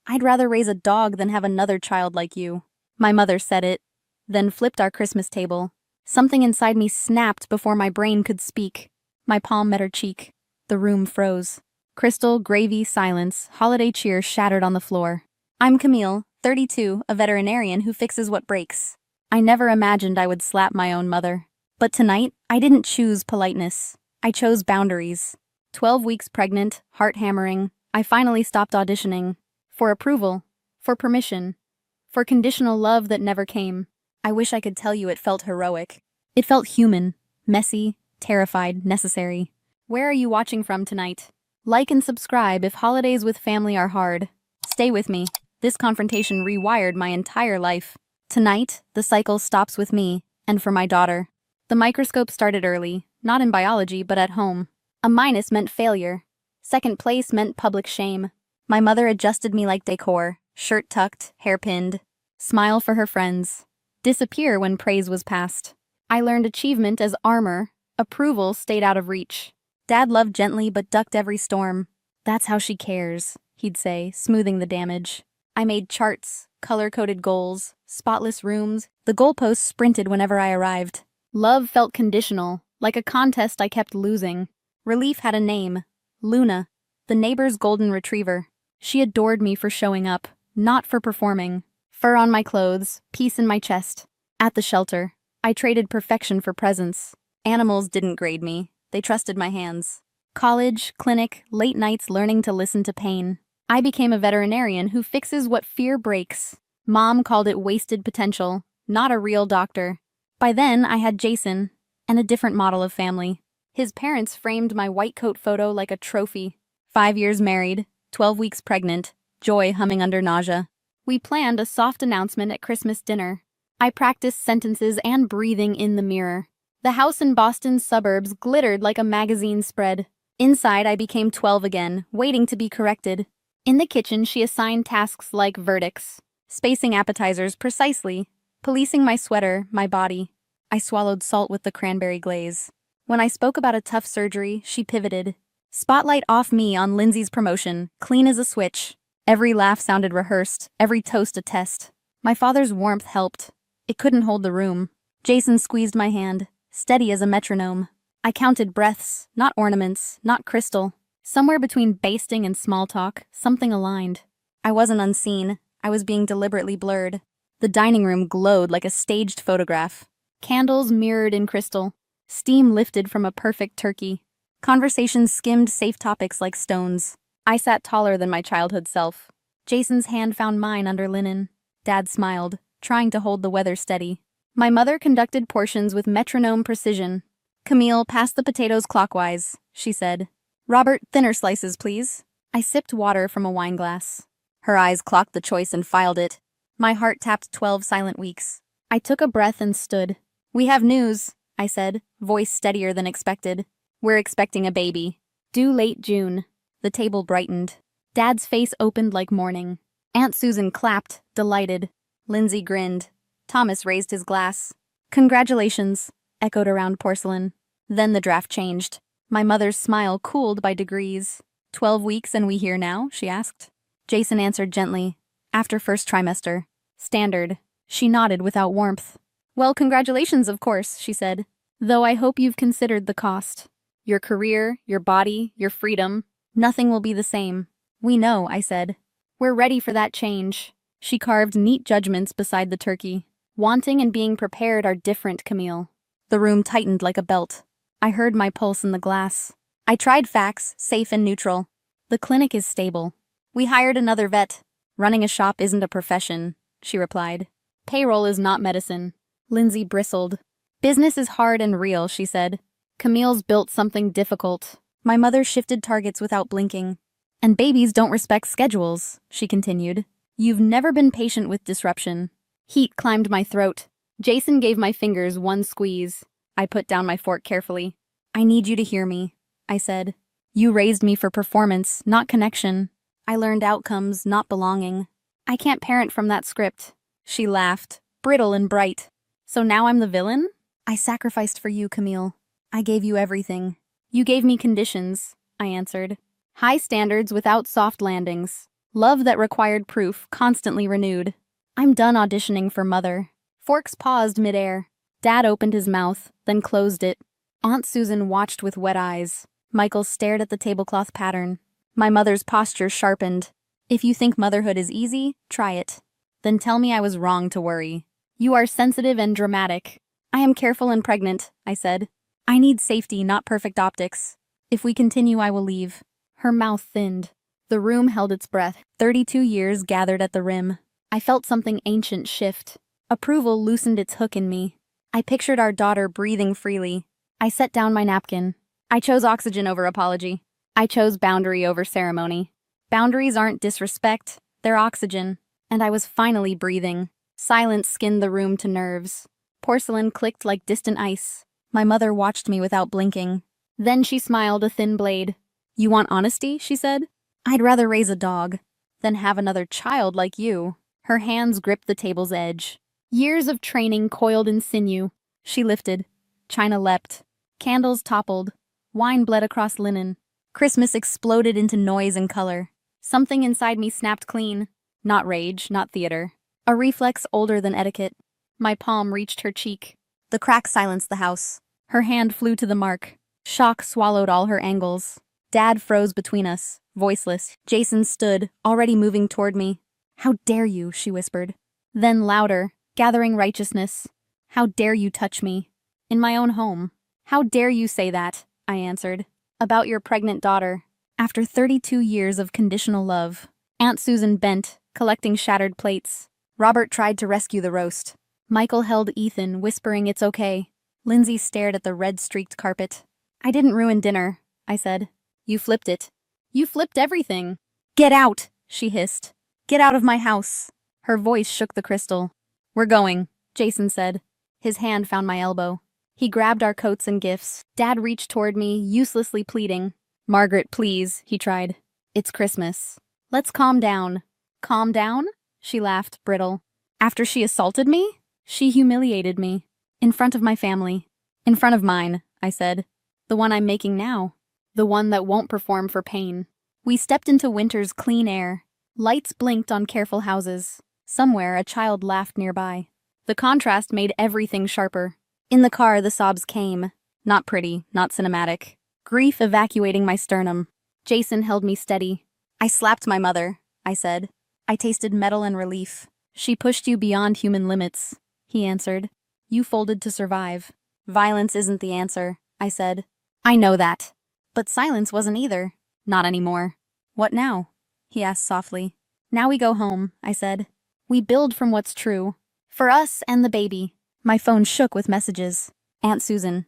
I'd rather raise a dog than have another child like you. My mother said it, then flipped our Christmas table. Something inside me snapped before my brain could speak. My palm met her cheek. The room froze. Crystal, gravy, silence, holiday cheer shattered on the floor. I'm Camille, 32, a veterinarian who fixes what breaks. I never imagined I would slap my own mother. But tonight, I didn't choose politeness. I chose boundaries. 12 weeks pregnant, heart hammering, I finally stopped auditioning. For approval. For permission. For conditional love that never came. I wish I could tell you it felt heroic. It felt human. Messy, terrified, necessary. Where are you watching from tonight? Like and subscribe if holidays with family are hard. Stay with me. This confrontation rewired my entire life. Tonight, the cycle stops with me, and for my daughter. The microscope started early, not in biology but at home. A minus meant failure. Second place meant public shame. My mother adjusted me like decor, shirt tucked, hair pinned. Smile for her friends. Disappear when praise was passed. I learned achievement as armor. Approval stayed out of reach. Dad loved gently but ducked every storm. That's how she cares, he'd say, smoothing the damage. I made charts, color-coded goals, spotless rooms. The goalposts sprinted whenever I arrived. Love felt conditional, like a contest I kept losing. Relief had a name. Luna, the neighbor's golden retriever. She adored me for showing up, not for performing. Fur on my clothes, peace in my chest. At the shelter, I traded perfection for presence. Animals didn't grade me. They trusted my hands. College, clinic, late nights learning to listen to pain. I became a veterinarian who fixes what fear breaks. Mom called it wasted potential, not a real doctor. By then, I had Jason, and a different model of family. His parents framed my white coat photo like a trophy. 5 years married, 12 weeks pregnant, joy humming under nausea. We planned a soft announcement at Christmas dinner. I practiced sentences and breathing in the mirror. The house in Boston's suburbs glittered like a magazine spread. Inside, I became 12 again, waiting to be corrected. In the kitchen, she assigned tasks like verdicts, spacing appetizers precisely, policing my sweater, my body. I swallowed salt with the cranberry glaze. When I spoke about a tough surgery, she pivoted. Spotlight off me on Lindsay's promotion, clean as a switch. Every laugh sounded rehearsed, every toast a test. My father's warmth helped. It couldn't hold the room. Jason squeezed my hand, steady as a metronome. I counted breaths, not ornaments, not crystal. Somewhere between basting and small talk, something aligned. I wasn't unseen. I was being deliberately blurred. The dining room glowed like a staged photograph. Candles mirrored in crystal. Steam lifted from a perfect turkey. Conversations skimmed safe topics like stones. I sat taller than my childhood self. Jason's hand found mine under linen. Dad smiled, trying to hold the weather steady. My mother conducted portions with metronome precision. Camille, pass the potatoes clockwise, she said. Robert, thinner slices, please. I sipped water from a wineglass. Her eyes clocked the choice and filed it. My heart tapped 12 silent weeks. I took a breath and stood. We have news, I said, voice steadier than expected. We're expecting a baby. Due late June. The table brightened. Dad's face opened like morning. Aunt Susan clapped, delighted. Lindsay grinned. Thomas raised his glass. Congratulations, echoed around porcelain. Then the draft changed. My mother's smile cooled by degrees. 12 weeks and we here now, she asked. Jason answered gently. After first trimester. Standard. She nodded without warmth. Well, congratulations, of course, she said. Though I hope you've considered the cost. Your career, your body, your freedom. Nothing will be the same. We know, I said. We're ready for that change. She carved neat judgments beside the turkey. Wanting and being prepared are different, Camille. The room tightened like a belt. I heard my pulse in the glass. I tried facts, safe and neutral. The clinic is stable. We hired another vet. Running a shop isn't a profession, she replied. Payroll is not medicine. Lindsay bristled. Business is hard and real, she said. Camille's built something difficult. My mother shifted targets without blinking. And babies don't respect schedules, she continued. You've never been patient with disruption. Heat climbed my throat. Jason gave my fingers one squeeze. I put down my fork carefully. I need you to hear me, I said. You raised me for performance, not connection. I learned outcomes, not belonging. I can't parent from that script. She laughed, brittle and bright. So now I'm the villain? I sacrificed for you, Camille. I gave you everything. You gave me conditions, I answered. High standards without soft landings. Love that required proof, constantly renewed. I'm done auditioning for mother. Forks paused midair. Dad opened his mouth, then closed it. Aunt Susan watched with wet eyes. Michael stared at the tablecloth pattern. My mother's posture sharpened. If you think motherhood is easy, try it. Then tell me I was wrong to worry. You are sensitive and dramatic. I am careful and pregnant, I said. I need safety, not perfect optics. If we continue, I will leave. Her mouth thinned. The room held its breath. 32 years gathered at the rim. I felt something ancient shift. Approval loosened its hook in me. I pictured our daughter breathing freely. I set down my napkin. I chose oxygen over apology. I chose boundary over ceremony. Boundaries aren't disrespect, they're oxygen. And I was finally breathing. Silence skinned the room to nerves. Porcelain clicked like distant ice. My mother watched me without blinking. Then she smiled a thin blade. You want honesty, she said. I'd rather raise a dog than have another child like you. Her hands gripped the table's edge. Years of training coiled in sinew. She lifted. China leapt. Candles toppled. Wine bled across linen. Christmas exploded into noise and color. Something inside me snapped clean. Not rage, not theater. A reflex older than etiquette. My palm reached her cheek. The crack silenced the house. Her hand flew to the mark. Shock swallowed all her angles. Dad froze between us, voiceless. Jason stood, already moving toward me. How dare you, she whispered. Then louder, gathering righteousness. How dare you touch me? In my own home. How dare you say that, I answered. About your pregnant daughter. After 32 years of conditional love. Aunt Susan bent, collecting shattered plates. Robert tried to rescue the roast. Michael held Ethan, whispering it's okay. Lindsay stared at the red-streaked carpet. I didn't ruin dinner, I said. You flipped it. You flipped everything. Get out, she hissed. Get out of my house. Her voice shook the crystal. We're going, Jason said. His hand found my elbow. He grabbed our coats and gifts. Dad reached toward me, uselessly pleading. Margaret, please, he tried. It's Christmas. Let's calm down. Calm down? She laughed, brittle. After she assaulted me? She humiliated me. In front of my family. In front of mine, I said. The one I'm making now. The one that won't perform for pain. We stepped into winter's clean air. Lights blinked on careful houses. Somewhere, a child laughed nearby. The contrast made everything sharper. In the car, the sobs came. Not pretty, not cinematic. Grief evacuating my sternum. Jason held me steady. I slapped my mother, I said. I tasted metal and relief. She pushed you beyond human limits, he answered. You folded to survive. Violence isn't the answer, I said. I know that. But silence wasn't either. Not anymore. What now? He asked softly. Now we go home, I said. We build from what's true. For us and the baby. My phone shook with messages. Aunt Susan.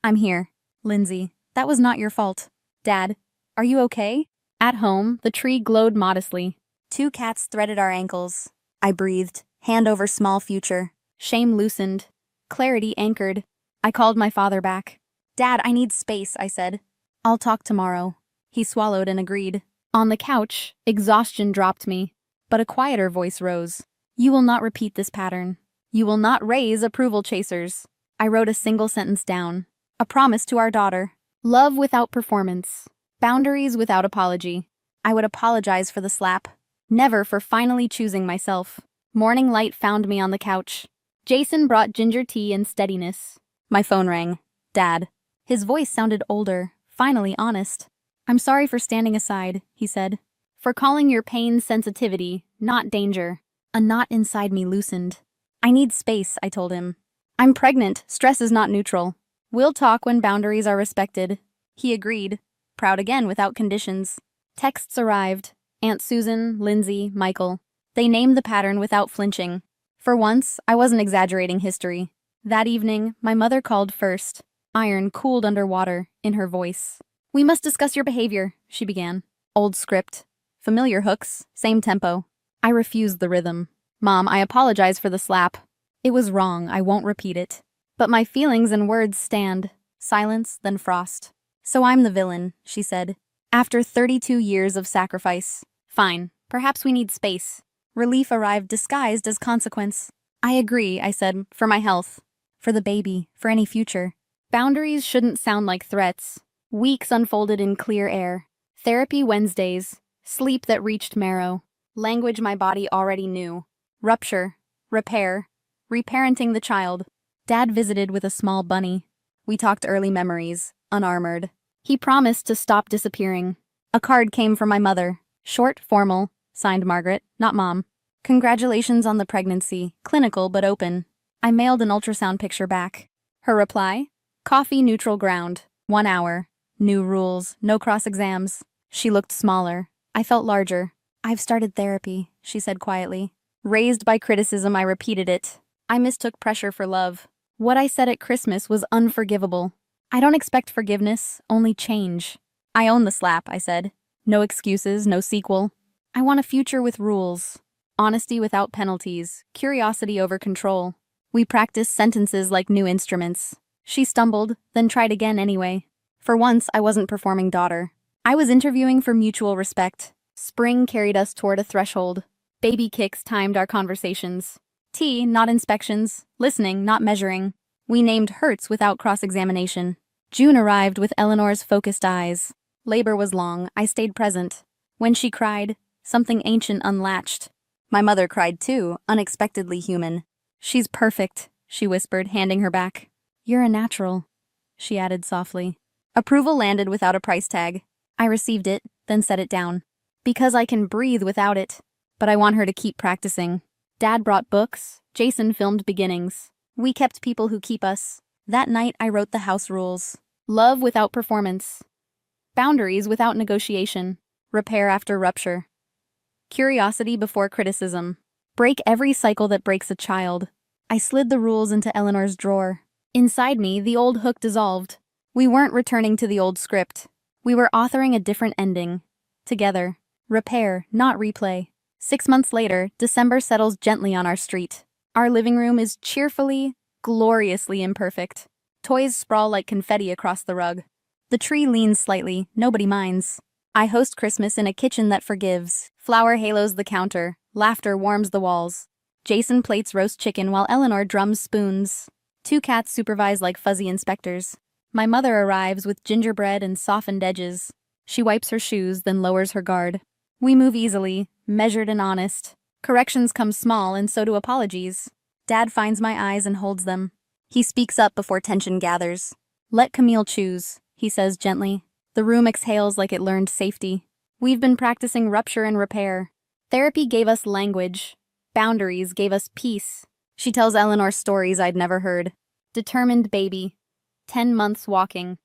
I'm here. Lindsay. That was not your fault. Dad. Are you okay? At home, the tree glowed modestly. 2 cats threaded our ankles. I breathed, hand over small future. Shame loosened. Clarity anchored. I called my father back. Dad, I need space, I said. I'll talk tomorrow. He swallowed and agreed. On the couch, exhaustion dropped me. But a quieter voice rose. You will not repeat this pattern. You will not raise approval chasers. I wrote a single sentence down. A promise to our daughter. Love without performance. Boundaries without apology. I would apologize for the slap. Never for finally choosing myself. Morning light found me on the couch. Jason brought ginger tea and steadiness. My phone rang. Dad. His voice sounded older, finally honest. I'm sorry for standing aside, he said. For calling your pain sensitivity, not danger. A knot inside me loosened. I need space, I told him. I'm pregnant, stress is not neutral. We'll talk when boundaries are respected. He agreed, proud again without conditions. Texts arrived. Aunt Susan, Lindsay, Michael. They named the pattern without flinching. For once, I wasn't exaggerating history. That evening, my mother called first. Iron cooled under water, in her voice. We must discuss your behavior, she began. Old script. Familiar hooks, same tempo. I refused the rhythm. Mom, I apologize for the slap. It was wrong, I won't repeat it. But my feelings and words stand. Silence, then frost. So I'm the villain, she said. After 32 years of sacrifice. Fine, perhaps we need space. Relief arrived disguised as consequence. I agree, I said, for my health. For the baby, for any future. Boundaries shouldn't sound like threats. Weeks unfolded in clear air. Therapy Wednesdays. Sleep that reached marrow. Language my body already knew. Rupture. Repair. Reparenting the child. Dad visited with a small bunny. We talked early memories, unarmored. He promised to stop disappearing. A card came from my mother. Short, formal, signed Margaret, not Mom. Congratulations on the pregnancy, clinical but open. I mailed an ultrasound picture back. Her reply? Coffee neutral ground. 1 hour. New rules, no cross exams. She looked smaller. I felt larger. I've started therapy, she said quietly. Raised by criticism, I repeated it. I mistook pressure for love. What I said at Christmas was unforgivable. I don't expect forgiveness, only change. I own the slap, I said. No excuses, no sequel. I want a future with rules. Honesty without penalties, curiosity over control. We practiced sentences like new instruments. She stumbled, then tried again anyway. For once, I wasn't performing daughter. I was interviewing for mutual respect. Spring carried us toward a threshold. Baby kicks timed our conversations. Tea, not inspections. Listening, not measuring. We named hurts without cross-examination. June arrived with Eleanor's focused eyes. Labor was long, I stayed present. When she cried, something ancient unlatched. My mother cried too, unexpectedly human. She's perfect, she whispered, handing her back. You're a natural, she added softly. Approval landed without a price tag. I received it, then set it down. Because I can breathe without it. But I want her to keep practicing. Dad brought books, Jason filmed beginnings. We kept people who keep us. That night I wrote the house rules. Love without performance. Boundaries without negotiation. Repair after rupture. Curiosity before criticism. Break every cycle that breaks a child. I slid the rules into Eleanor's drawer. Inside me, the old hook dissolved. We weren't returning to the old script. We were authoring a different ending. Together. Repair, not replay. 6 months later, December settles gently on our street. Our living room is cheerfully, gloriously imperfect. Toys sprawl like confetti across the rug. The tree leans slightly, nobody minds. I host Christmas in a kitchen that forgives. Flower halos the counter. Laughter warms the walls. Jason plates roast chicken while Eleanor drums spoons. 2 cats supervise like fuzzy inspectors. My mother arrives with gingerbread and softened edges. She wipes her shoes, then lowers her guard. We move easily, measured and honest. Corrections come small, and so do apologies. Dad finds my eyes and holds them. He speaks up before tension gathers. Let Camille choose, he says gently. The room exhales like it learned safety. We've been practicing rupture and repair. Therapy gave us language. Boundaries gave us peace. She tells Eleanor stories I'd never heard. Determined baby. 10 months walking.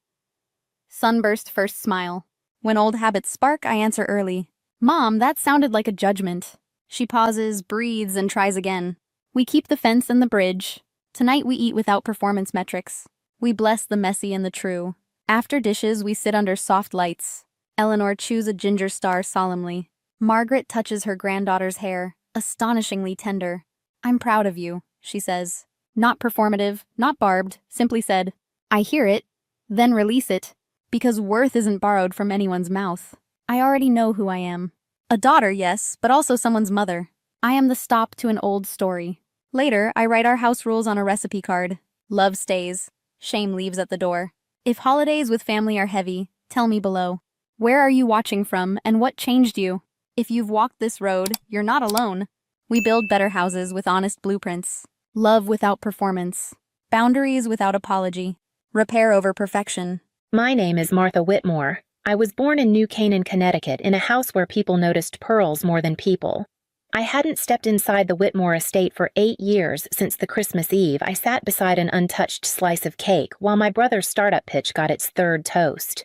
Sunburst first smile. When old habits spark, I answer early. Mom, that sounded like a judgment. She pauses, breathes, and tries again. We keep the fence and the bridge. Tonight we eat without performance metrics. We bless the messy and the true. After dishes, we sit under soft lights. Eleanor chews a ginger star solemnly. Margaret touches her granddaughter's hair, astonishingly tender. I'm proud of you, she says. Not performative, not barbed, simply said. I hear it, then release it, because worth isn't borrowed from anyone's mouth. I already know who I am. A daughter, yes, but also someone's mother. I am the stop to an old story. Later, I write our house rules on a recipe card. Love stays. Shame leaves at the door. If holidays with family are heavy, tell me below. Where are you watching from, and what changed you? If you've walked this road, you're not alone. We build better houses with honest blueprints. Love without performance. Boundaries without apology. Repair over perfection. My name is Martha Whitmore. I was born in New Canaan, Connecticut, in a house where people noticed pearls more than people. I hadn't stepped inside the Whitmore estate for 8 years since the Christmas Eve. I sat beside an untouched slice of cake while my brother's startup pitch got its 3rd toast.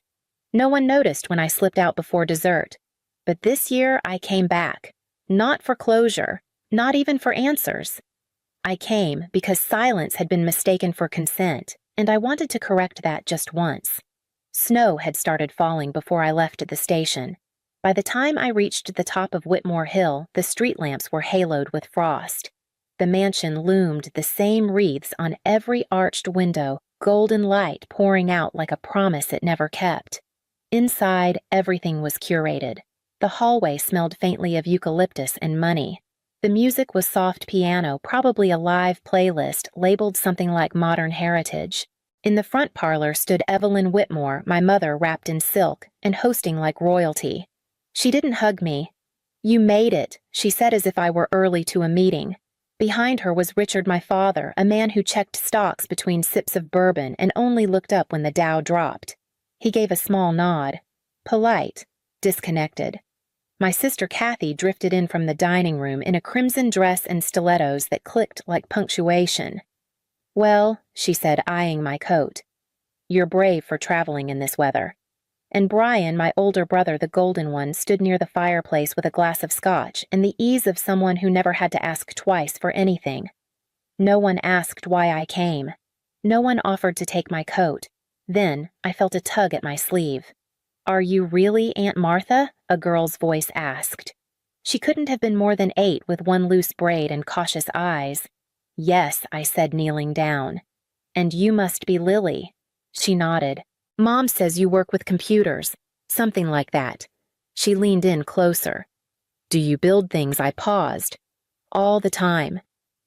No one noticed when I slipped out before dessert. But this year I came back. Not for closure, not even for answers. I came because silence had been mistaken for consent, and I wanted to correct that just once. Snow had started falling before I left at the station. By the time I reached the top of Whitmore Hill, the street lamps were haloed with frost. The mansion loomed the same wreaths on every arched window, golden light pouring out like a promise it never kept. Inside, everything was curated. The hallway smelled faintly of eucalyptus and money. The music was soft piano, probably a live playlist labeled something like Modern Heritage. In the front parlor stood Evelyn Whitmore, my mother wrapped in silk and hosting like royalty. She didn't hug me. "You made it," she said as if I were early to a meeting. Behind her was Richard, my father, a man who checked stocks between sips of bourbon and only looked up when the Dow dropped. He gave a small nod. Polite, disconnected. My sister Kathy drifted in from the dining room in a crimson dress and stilettos that clicked like punctuation. "Well," she said, eyeing my coat, "you're brave for traveling in this weather." And Brian, my older brother, the golden one, stood near the fireplace with a glass of scotch and the ease of someone who never had to ask twice for anything. No one asked why I came. No one offered to take my coat. Then I felt a tug at my sleeve. "Are you really Aunt Martha?" a girl's voice asked. She couldn't have been more than 8 with one loose braid and cautious eyes. "Yes," I said, kneeling down. "And you must be Lily." She nodded. "Mom says you work with computers." Something like that. She leaned in closer. "Do you build things?" I paused. "All the time."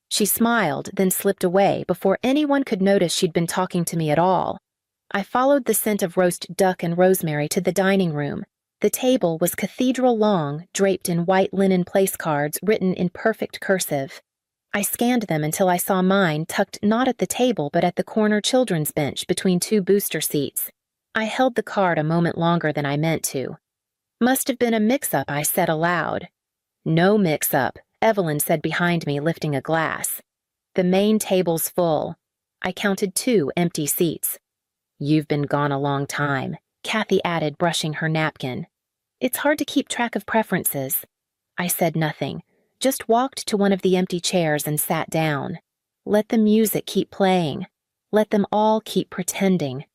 She smiled, then slipped away before anyone could notice she'd been talking to me at all. I followed the scent of roast duck and rosemary to the dining room. The table was cathedral long, draped in white linen place cards written in perfect cursive. I scanned them until I saw mine tucked not at the table but at the corner children's bench between 2 booster seats. I held the card a moment longer than I meant to. "Must have been a mix-up," I said aloud. "No mix-up," Evelyn said behind me, lifting a glass. "The main table's full." I counted 2 empty seats. "You've been gone a long time," Kathy added, brushing her napkin. "It's hard to keep track of preferences." I said nothing, just walked to one of the empty chairs and sat down. Let the music keep playing. Let them all keep pretending.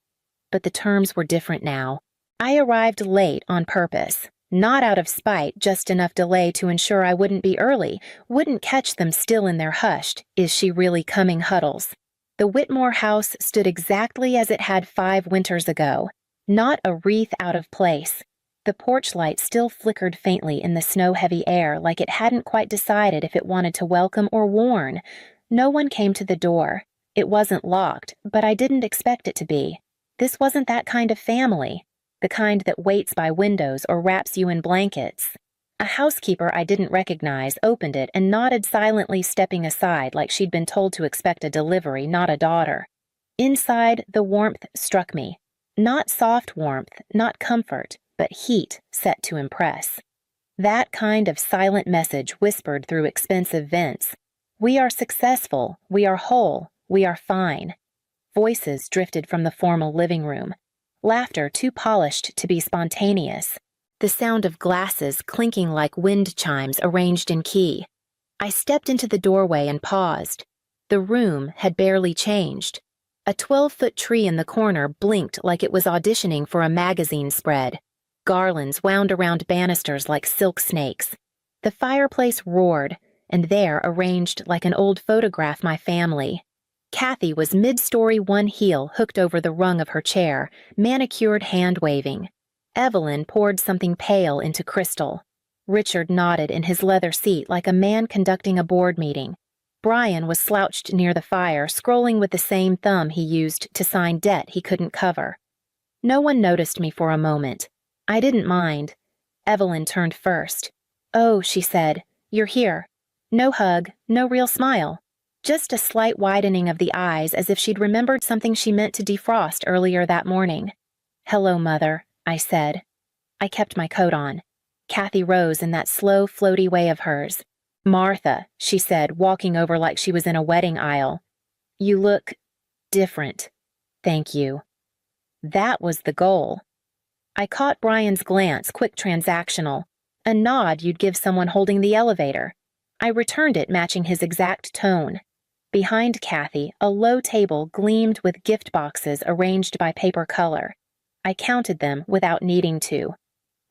But the terms were different now. I arrived late on purpose. Not out of spite, just enough delay to ensure I wouldn't be early, wouldn't catch them still in their hushed, "Is she really coming?" huddles. The Whitmore house stood exactly as it had 5 winters ago, not a wreath out of place. The porch light still flickered faintly in the snow-heavy air like it hadn't quite decided if it wanted to welcome or warn. No one came to the door. It wasn't locked, but I didn't expect it to be. This wasn't that kind of family. The kind that waits by windows or wraps you in blankets. A housekeeper I didn't recognize opened it and nodded silently, stepping aside like she'd been told to expect a delivery, not a daughter. Inside, the warmth struck me. Not soft warmth, not comfort, but heat set to impress. That kind of silent message whispered through expensive vents. "We are successful, we are whole, we are fine." Voices drifted from the formal living room. Laughter too polished to be spontaneous. The sound of glasses clinking like wind chimes arranged in key. I stepped into the doorway and paused. The room had barely changed. A 12-foot tree in the corner blinked like it was auditioning for a magazine spread. Garlands wound around banisters like silk snakes. The fireplace roared, and there, arranged like an old photograph, my family. Kathy was mid-story, one heel hooked over the rung of her chair, manicured hand-waving. Evelyn poured something pale into crystal. Richard nodded in his leather seat like a man conducting a board meeting. Brian was slouched near the fire, scrolling with the same thumb he used to sign debt he couldn't cover. No one noticed me for a moment. I didn't mind. Evelyn turned first. "Oh," she said, "you're here." No hug, no real smile. Just a slight widening of the eyes as if she'd remembered something she meant to defrost earlier that morning. "Hello, Mother," I said. I kept my coat on. Kathy rose in that slow, floaty way of hers. "Martha," she said, walking over like she was in a wedding aisle. "You look different. Thank you." That was the goal. I caught Brian's glance, quick, transactional. A nod you'd give someone holding the elevator. I returned it, matching his exact tone. Behind Kathy, a low table gleamed with gift boxes arranged by paper color. I counted them without needing to.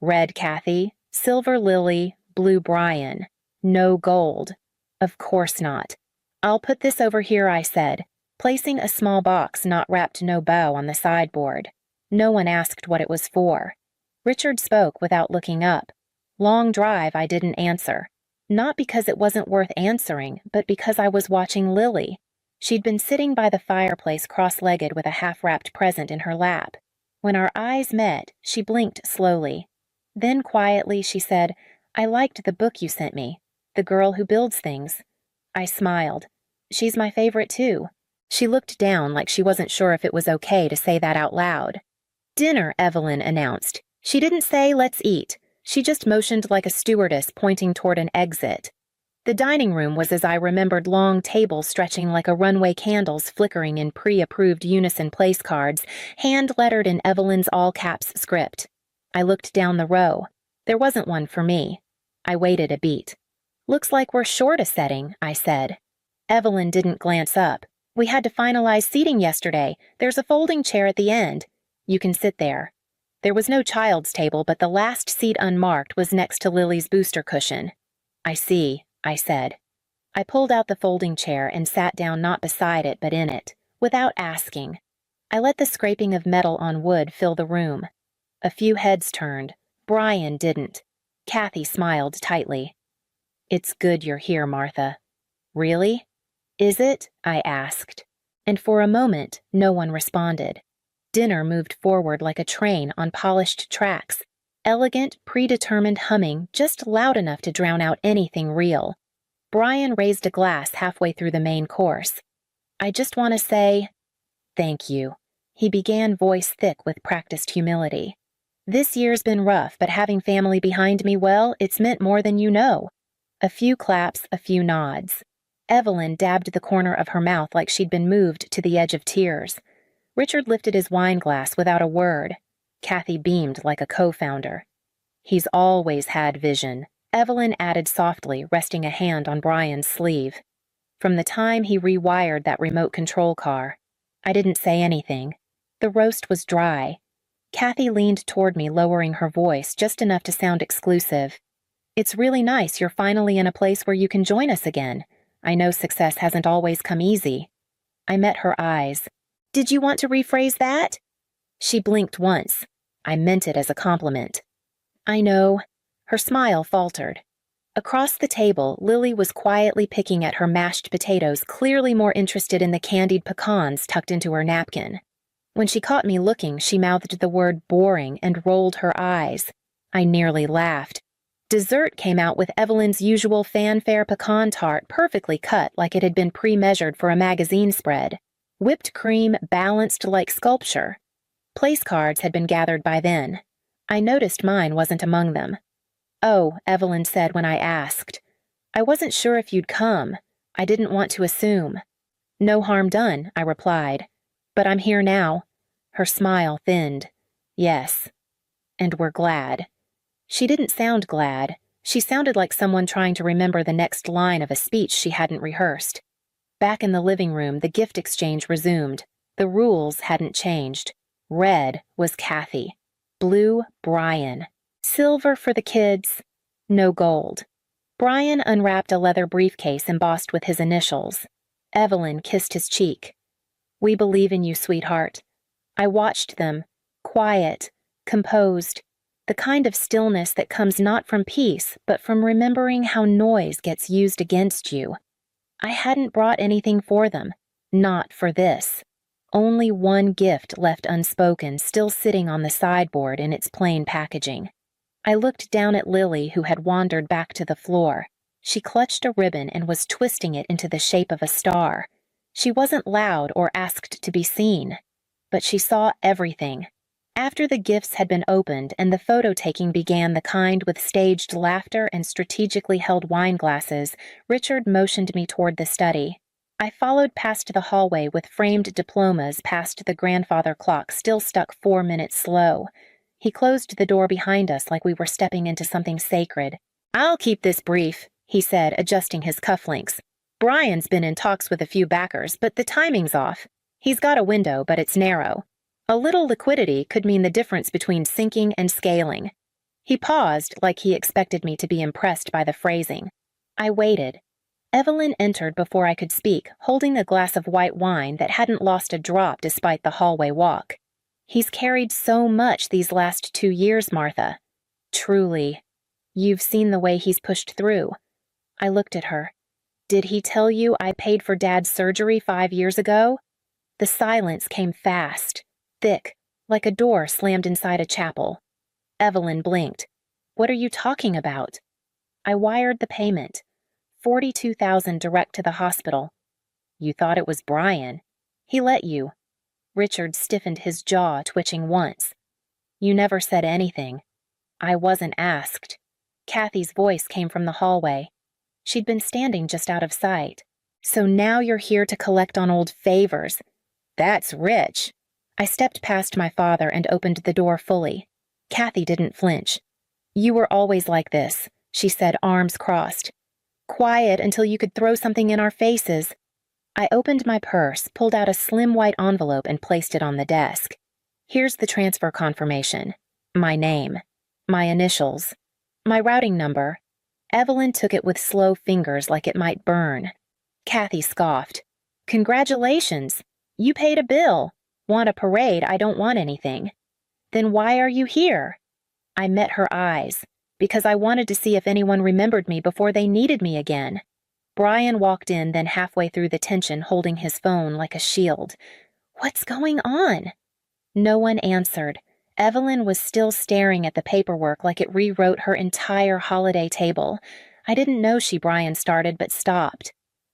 Red Kathy, silver Lily, blue Brian. No gold. Of course not. "I'll put this over here," I said, placing a small box not wrapped no bow on the sideboard. No one asked what it was for. Richard spoke without looking up. Long drive, I didn't answer. Not because it wasn't worth answering, but because I was watching Lily. She'd been sitting by the fireplace cross-legged with a half-wrapped present in her lap. When our eyes met, she blinked slowly. Then quietly she said, I liked the book you sent me, The Girl Who Builds Things. I smiled. She's my favorite too. She looked down like she wasn't sure if it was okay to say that out loud. Dinner, Evelyn announced. She didn't say, let's eat. She just motioned like a stewardess pointing toward an exit. The dining room was as I remembered, long tables stretching like a runway, candles flickering in pre-approved unison place cards, hand-lettered in Evelyn's all-caps script. I looked down the row. There wasn't one for me. I waited a beat. Looks like we're short a setting, I said. Evelyn didn't glance up. We had to finalize seating yesterday. There's a folding chair at the end. You can sit there. There was no child's table, but the last seat unmarked was next to Lily's booster cushion. I see, I said. I pulled out the folding chair and sat down, not beside it but in it, without asking. I let the scraping of metal on wood fill the room. A few heads turned. Brian didn't. Kathy smiled tightly. It's good you're here, Martha. Really? Is it? I asked. And for a moment, no one responded. Dinner moved forward like a train on polished tracks, elegant, predetermined humming just loud enough to drown out anything real. Brian raised a glass halfway through the main course. I just want to say, thank you. He began, voice thick with practiced humility. This year's been rough, but having family behind me, well, it's meant more than you know. A few claps, a few nods. Evelyn dabbed the corner of her mouth like she'd been moved to the edge of tears. Richard lifted his wine glass without a word. Kathy beamed like a co-founder. He's always had vision, Evelyn added softly, resting a hand on Brian's sleeve. From the time he rewired that remote control car. I didn't say anything. The roast was dry. Kathy leaned toward me, lowering her voice just enough to sound exclusive. It's really nice you're finally in a place where you can join us again. I know success hasn't always come easy. I met her eyes. Did you want to rephrase that? She blinked once. I meant it as a compliment. I know. Her smile faltered. Across the table, Lily was quietly picking at her mashed potatoes, clearly more interested in the candied pecans tucked into her napkin. When she caught me looking, she mouthed the word boring and rolled her eyes. I nearly laughed. Dessert came out with Evelyn's usual fanfare pecan tart, perfectly cut like it had been pre-measured for a magazine spread. Whipped cream balanced like sculpture. Place cards had been gathered by then. I noticed mine wasn't among them. Oh, Evelyn said when I asked. I wasn't sure if you'd come. I didn't want to assume. No harm done, I replied. But I'm here now. Her smile thinned. Yes. And we're glad. She didn't sound glad. She sounded like someone trying to remember the next line of a speech she hadn't rehearsed. Back in the living room, the gift exchange resumed. The rules hadn't changed. Red was Kathy. Blue, Brian. Silver for the kids. No gold. Brian unwrapped a leather briefcase embossed with his initials. Evelyn kissed his cheek. We believe in you, sweetheart. I watched them. Quiet. Composed. The kind of stillness that comes not from peace, but from remembering how noise gets used against you. I hadn't brought anything for them. Not for this. Only one gift left unspoken, still sitting on the sideboard in its plain packaging. I looked down at Lily, who had wandered back to the floor. She clutched a ribbon and was twisting it into the shape of a star. She wasn't loud or asked to be seen, but she saw everything. After the gifts had been opened and the photo-taking began, the kind with staged laughter and strategically held wine glasses, Richard motioned me toward the study. I followed past the hallway with framed diplomas past the grandfather clock still stuck 4 minutes slow. He closed the door behind us like we were stepping into something sacred. I'll keep this brief, he said, adjusting his cufflinks. Brian's been in talks with a few backers, but the timing's off. He's got a window, but it's narrow. A little liquidity could mean the difference between sinking and scaling. He paused like he expected me to be impressed by the phrasing. I waited. Evelyn entered before I could speak, holding a glass of white wine that hadn't lost a drop despite the hallway walk. He's carried so much these last 2 years, Martha. Truly. You've seen the way he's pushed through. I looked at her. Did he tell you I paid for Dad's surgery 5 years ago? The silence came fast. Thick, like a door slammed inside a chapel. Evelyn blinked. What are you talking about? I wired the payment. $42,000 direct to the hospital. You thought it was Brian. He let you. Richard stiffened his jaw, twitching once. You never said anything. I wasn't asked. Kathy's voice came from the hallway. She'd been standing just out of sight. So now you're here to collect on old favors. That's rich. I stepped past my father and opened the door fully. Kathy didn't flinch. You were always like this, she said, arms crossed. Quiet until you could throw something in our faces. I opened my purse, pulled out a slim white envelope and placed it on the desk. Here's the transfer confirmation. My name. My initials. My routing number. Evelyn took it with slow fingers like it might burn. Kathy scoffed. Congratulations. You paid a bill. Want a parade? I don't want anything. Then why are you here? I met her eyes, because I wanted to see if anyone remembered me before they needed me again. Brian walked in, then halfway through the tension, holding his phone like a shield. What's going on? No one answered. Evelyn was still staring at the paperwork like it rewrote her entire holiday table. I didn't know Brian started but stopped.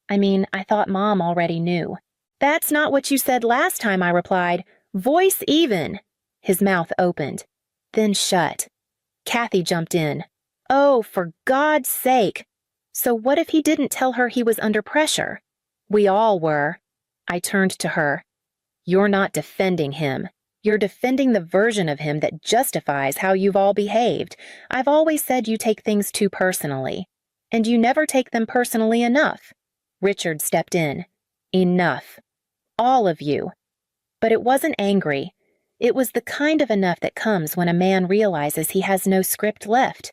I thought Mom already knew. That's not what you said last time, I replied. Voice even. His mouth opened, then shut. Kathy jumped in. Oh, for God's sake. So what if he didn't tell her he was under pressure? We all were. I turned to her. You're not defending him. You're defending the version of him that justifies how you've all behaved. I've always said you take things too personally. And you never take them personally enough. Richard stepped in. Enough. All of you. But it wasn't angry. It was the kind of enough that comes when a man realizes he has no script left.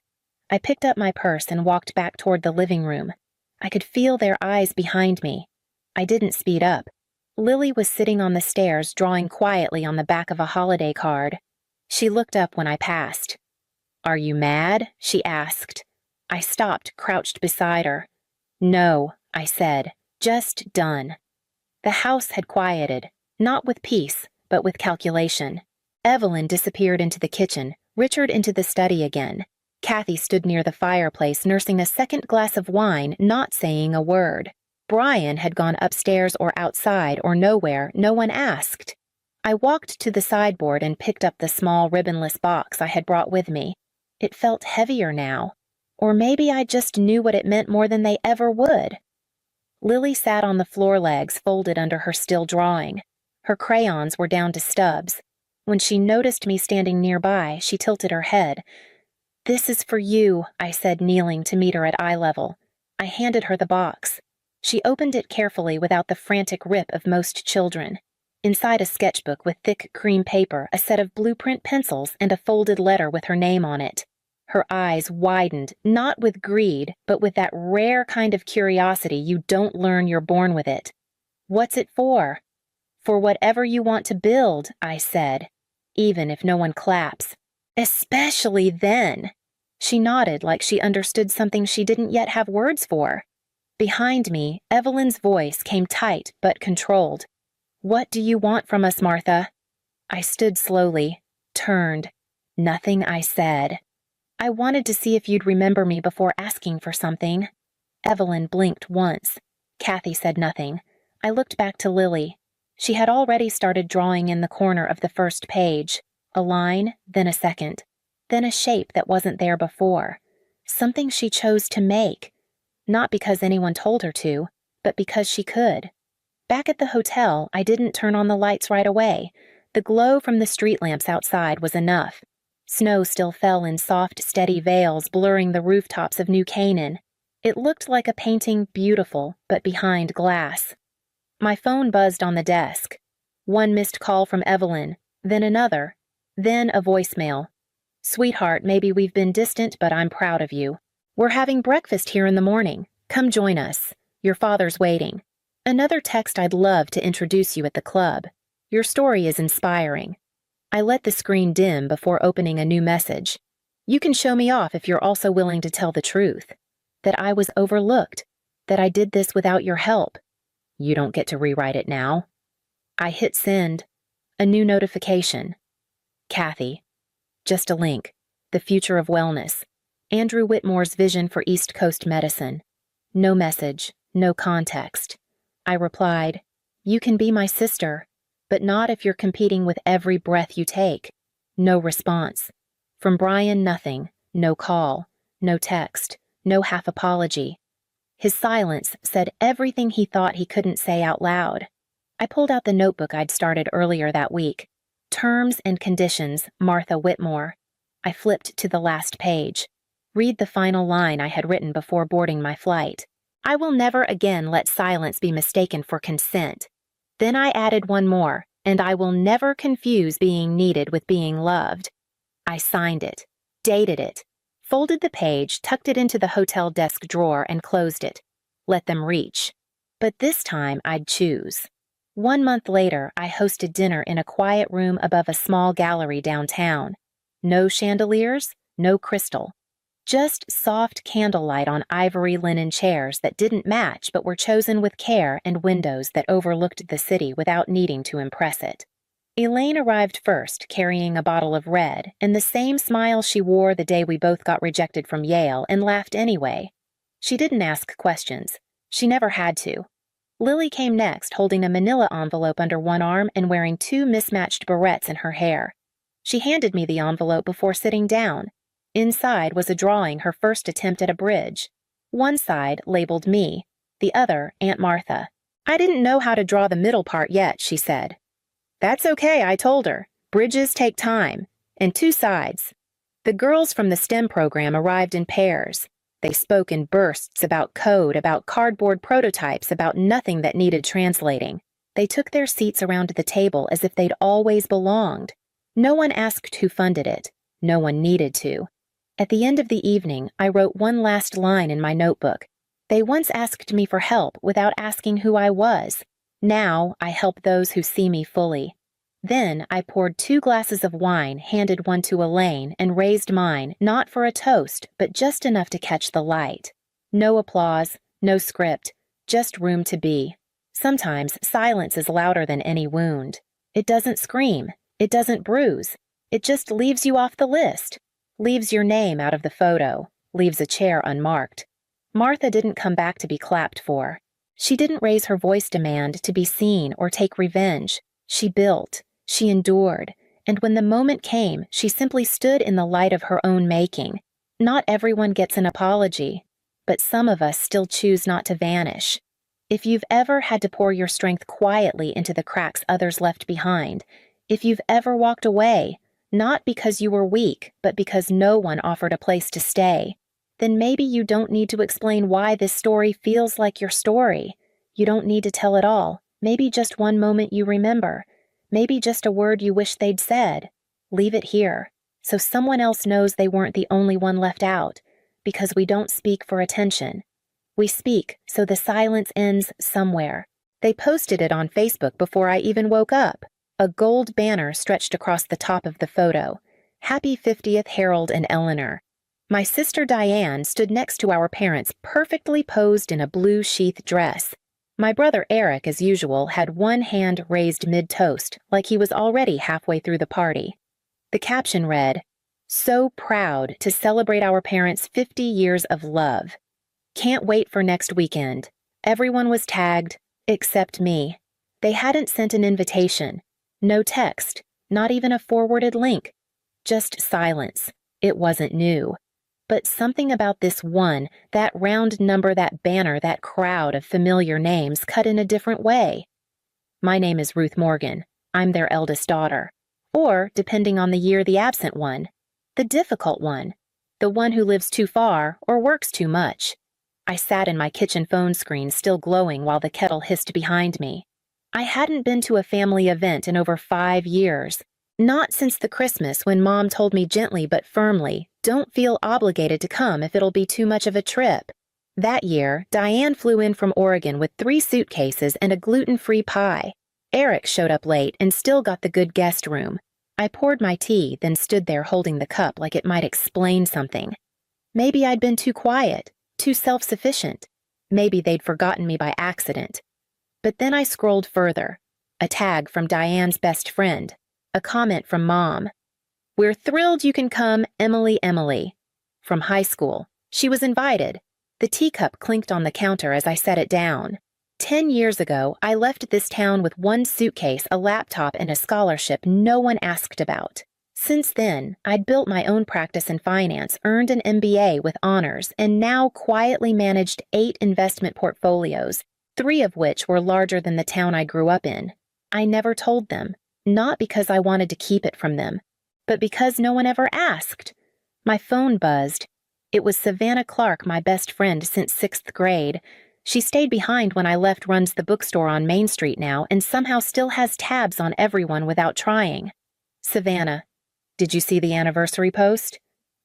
I picked up my purse and walked back toward the living room. I could feel their eyes behind me. I didn't speed up. Lily was sitting on the stairs drawing quietly on the back of a holiday card. She looked up when I passed. Are you mad? She asked. I stopped, crouched beside her. No, I said, just done. The house had quieted, not with peace, but with calculation. Evelyn disappeared into the kitchen, Richard into the study again. Kathy stood near the fireplace nursing a second glass of wine, not saying a word. Brian had gone upstairs or outside or nowhere, no one asked. I walked to the sideboard and picked up the small ribbonless box I had brought with me. It felt heavier now. Or maybe I just knew what it meant more than they ever would. Lily sat on the floor legs folded under her still drawing. Her crayons were down to stubs. When she noticed me standing nearby, she tilted her head. This is for you, I said, kneeling to meet her at eye level. I handed her the box. She opened it carefully without the frantic rip of most children. Inside a sketchbook with thick cream paper, a set of blueprint pencils, and a folded letter with her name on it. Her eyes widened, not with greed, but with that rare kind of curiosity you don't learn you're born with it. What's it for? For whatever you want to build, I said, even if no one claps. Especially then. She nodded like she understood something she didn't yet have words for. Behind me, Evelyn's voice came tight but controlled. What do you want from us, Martha? I stood slowly, turned. Nothing, I said. I wanted to see if you'd remember me before asking for something. Evelyn blinked once. Kathy said nothing. I looked back to Lily. She had already started drawing in the corner of the first page. A line, then a second. Then a shape that wasn't there before. Something she chose to make. Not because anyone told her to, but because she could. Back at the hotel, I didn't turn on the lights right away. The glow from the street lamps outside was enough. Snow still fell in soft, steady veils blurring the rooftops of New Canaan. It looked like a painting beautiful, but behind glass. My phone buzzed on the desk. One missed call from Evelyn, then another, then a voicemail. Sweetheart, maybe we've been distant, but I'm proud of you. We're having breakfast here in the morning. Come join us. Your father's waiting. Another text I'd love to introduce you at the club. Your story is inspiring. I let the screen dim before opening a new message. You can show me off if you're also willing to tell the truth. That I was overlooked. That I did this without your help. You don't get to rewrite it now. I hit send. A new notification. Kathy. Just a link. The future of wellness. Andrew Whitmore's vision for East Coast medicine. No message, no context. I replied, "You can be my sister, but not if you're competing with every breath you take." No response. From Brian, nothing. No call. No text. No half apology. His silence said everything he thought he couldn't say out loud. I pulled out the notebook I'd started earlier that week. Terms and Conditions, Martha Whitmore. I flipped to the last page. Read the final line I had written before boarding my flight. "I will never again let silence be mistaken for consent." Then I added one more, "and I will never confuse being needed with being loved." I signed it, dated it, folded the page, tucked it into the hotel desk drawer, and closed it. Let them reach. But this time I'd choose. 1 month later, I hosted dinner in a quiet room above a small gallery downtown. No chandeliers, no crystal. Just soft candlelight on ivory linen chairs that didn't match but were chosen with care, and windows that overlooked the city without needing to impress it. Elaine arrived first, carrying a bottle of red, and the same smile she wore the day we both got rejected from Yale, and laughed anyway. She didn't ask questions. She never had to. Lily came next, holding a manila envelope under one arm and wearing 2 mismatched barrettes in her hair. She handed me the envelope before sitting down. Inside was a drawing her first attempt at a bridge. One side labeled me, the other Aunt Martha. "I didn't know how to draw the middle part yet," she said. "That's okay," I told her. "Bridges take time. And 2 sides." The girls from the STEM program arrived in pairs. They spoke in bursts about code, about cardboard prototypes, about nothing that needed translating. They took their seats around the table as if they'd always belonged. No one asked who funded it. No one needed to. At the end of the evening, I wrote one last line in my notebook. They once asked me for help without asking who I was. Now I help those who see me fully. Then I poured 2 glasses of wine, handed one to Elaine, and raised mine, not for a toast, but just enough to catch the light. No applause, no script, just room to be. Sometimes silence is louder than any wound. It doesn't scream. It doesn't bruise. It just leaves you off the list. Leaves your name out of the photo. Leaves a chair unmarked. Martha didn't come back to be clapped for. She didn't raise her voice demand to be seen or take revenge. She built. She endured. And when the moment came, she simply stood in the light of her own making. Not everyone gets an apology, but some of us still choose not to vanish. If you've ever had to pour your strength quietly into the cracks others left behind, if you've ever walked away, not because you were weak, but because no one offered a place to stay, then maybe you don't need to explain why this story feels like your story. You don't need to tell it all. Maybe just one moment you remember. Maybe just a word you wish they'd said. Leave it here, so someone else knows they weren't the only one left out, because we don't speak for attention. We speak so the silence ends somewhere. They posted it on Facebook before I even woke up. A gold banner stretched across the top of the photo. "Happy 50th, Harold and Eleanor." My sister Diane stood next to our parents, perfectly posed in a blue sheath dress. My brother Eric, as usual, had one hand raised mid-toast, like he was already halfway through the party. The caption read, "So proud to celebrate our parents' 50 years of love. Can't wait for next weekend." Everyone was tagged, except me. They hadn't sent an invitation. No text, not even a forwarded link. Just silence. It wasn't new. But something about this one, that round number, that banner, that crowd of familiar names cut in a different way. My name is Ruth Morgan. I'm their eldest daughter. Or, depending on the year, the absent one. The difficult one. The one who lives too far or works too much. I sat in my kitchen phone screen, still glowing while the kettle hissed behind me. I hadn't been to a family event in over 5 years. Not since the Christmas when Mom told me gently but firmly, "Don't feel obligated to come if it'll be too much of a trip." That year, Diane flew in from Oregon with 3 suitcases and a gluten-free pie. Eric showed up late and still got the good guest room. I poured my tea, then stood there holding the cup like it might explain something. Maybe I'd been too quiet, too self-sufficient. Maybe they'd forgotten me by accident. But then I scrolled further. A tag from Diane's best friend. A comment from Mom. "We're thrilled you can come, Emily. from high school. She was invited. The teacup clinked on the counter as I set it down. 10 years ago, I left this town with one suitcase, a laptop, and a scholarship no one asked about. Since then, I'd built my own practice in finance, earned an MBA with honors, and now quietly managed 8 investment portfolios, 3 of which were larger than the town I grew up in. I never told them, not because I wanted to keep it from them, but because no one ever asked. My phone buzzed. It was Savannah Clark, my best friend since 6th grade. She stayed behind when I left, runs the bookstore on Main Street now, and somehow still has tabs on everyone without trying. Savannah, did you see the anniversary post?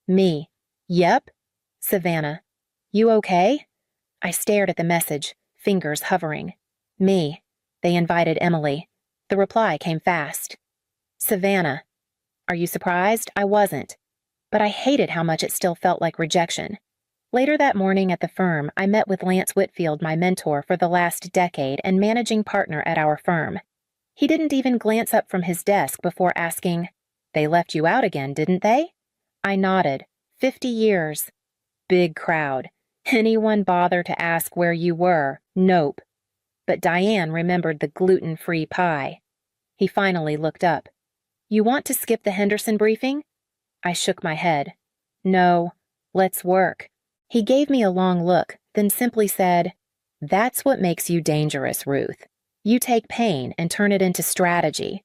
Me, yep. Savannah, you okay? I stared at the message, fingers hovering. Me, they invited Emily. The reply came fast. Savannah, are you surprised? I wasn't. But I hated how much it still felt like rejection. Later that morning at the firm, I met with Lance Whitfield, my mentor for the last decade and managing partner at our firm. He didn't even glance up from his desk before asking, "They left you out again, didn't they?" I nodded. 50 years. Big crowd. Anyone bother to ask where you were? Nope. But Diane remembered the gluten-free pie. He finally looked up. You want to skip the Henderson briefing? I shook my head. No, let's work. He gave me a long look, then simply said, That's what makes you dangerous, Ruth. You take pain and turn it into strategy.